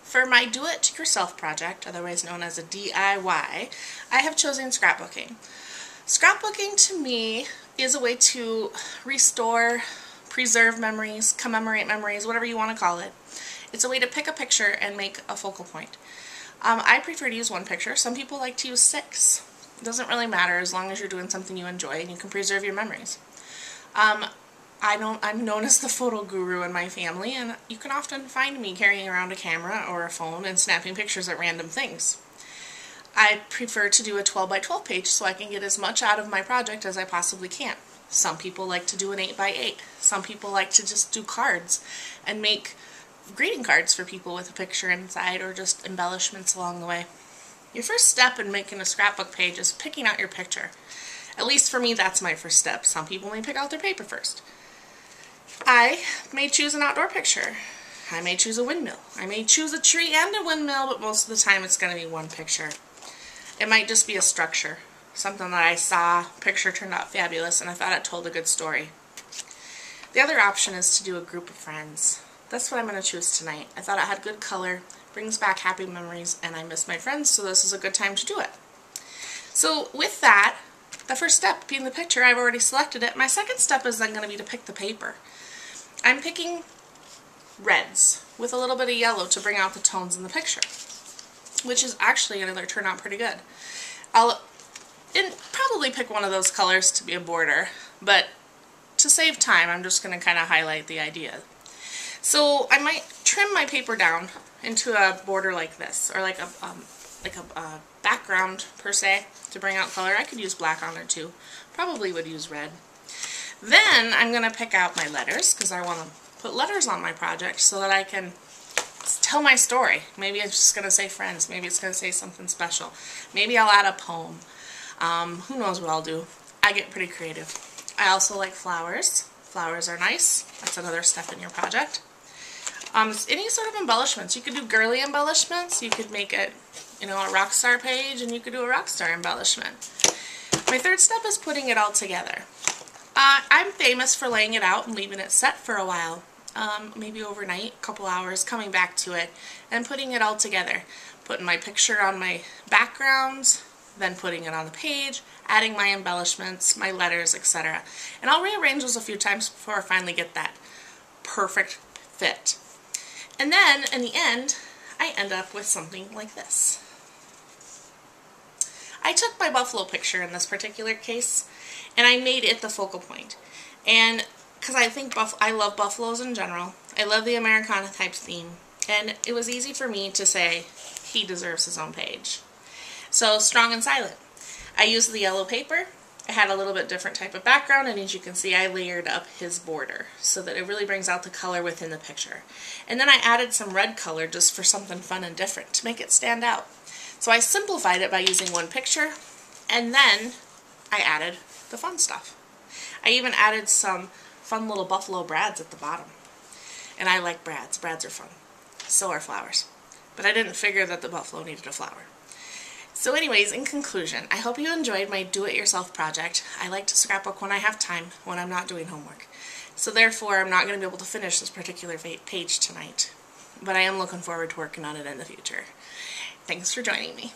For my do-it-yourself project, otherwise known as a DIY, I have chosen scrapbooking. Scrapbooking to me is a way to restore, preserve memories, commemorate memories, whatever you want to call it. It's a way to pick a picture and make a focal point. I prefer to use one picture. Some people like to use 6. It doesn't really matter as long as you're doing something you enjoy and you can preserve your memories. I'm known as the photo guru in my family, and you can often find me carrying around a camera or a phone and snapping pictures at random things. I prefer to do a 12 by 12 page so I can get as much out of my project as I possibly can. Some people like to do an 8 by 8. Some people like to just do cards and make greeting cards for people with a picture inside or just embellishments along the way. Your first step in making a scrapbook page is picking out your picture. At least for me, that's my first step. Some people may pick out their paper first. I may choose an outdoor picture. I may choose a windmill. I may choose a tree and a windmill, but most of the time it's going to be one picture. It might just be a structure. Something that I saw, picture turned out fabulous, and I thought it told a good story. The other option is to do a group of friends. That's what I'm going to choose tonight. I thought it had good color, brings back happy memories, and I miss my friends, so this is a good time to do it. So with that, the first step being the picture, I've already selected it. My second step is then going to be to pick the paper. I'm picking reds with a little bit of yellow to bring out the tones in the picture, which is actually going to turn out pretty good. I'll probably pick one of those colors to be a border, but to save time, I'm just going to kind of highlight the idea. So I might trim my paper down into a border like this, or like a background per se to bring out color. I could use black on there too. Probably would use red. Then I'm going to pick out my letters because I want to put letters on my project so that I can tell my story. Maybe it's just going to say friends. Maybe it's going to say something special. Maybe I'll add a poem. Who knows what I'll do. I get pretty creative. I also like flowers. Flowers are nice. That's another step in your project. Any sort of embellishments. You could do girly embellishments. You could make it, a rock star page, and you could do a rock star embellishment. My third step is putting it all together. I'm famous for laying it out and leaving it set for a while, maybe overnight, a couple hours, coming back to it, and putting it all together. Putting my picture on my backgrounds, then putting it on the page, adding my embellishments, my letters, etc. And I'll rearrange those a few times before I finally get that perfect fit. And then, in the end, I end up with something like this. I took my buffalo picture in this particular case, and I made it the focal point. And because I think I love buffaloes in general, I love the Americana type theme, and it was easy for me to say he deserves his own page. So, strong and silent. I used the yellow paper. It had a little bit different type of background, and as you can see, I layered up his border so that it really brings out the color within the picture. And then I added some red color just for something fun and different to make it stand out. So I simplified it by using one picture, and then I added the fun stuff. I even added some fun little buffalo brads at the bottom. And I like brads. Brads are fun. So are flowers. But I didn't figure that the buffalo needed a flower. So anyways, in conclusion, I hope you enjoyed my do-it-yourself project. I like to scrapbook when I have time, when I'm not doing homework. So therefore, I'm not going to be able to finish this particular page tonight. But I am looking forward to working on it in the future. Thanks for joining me.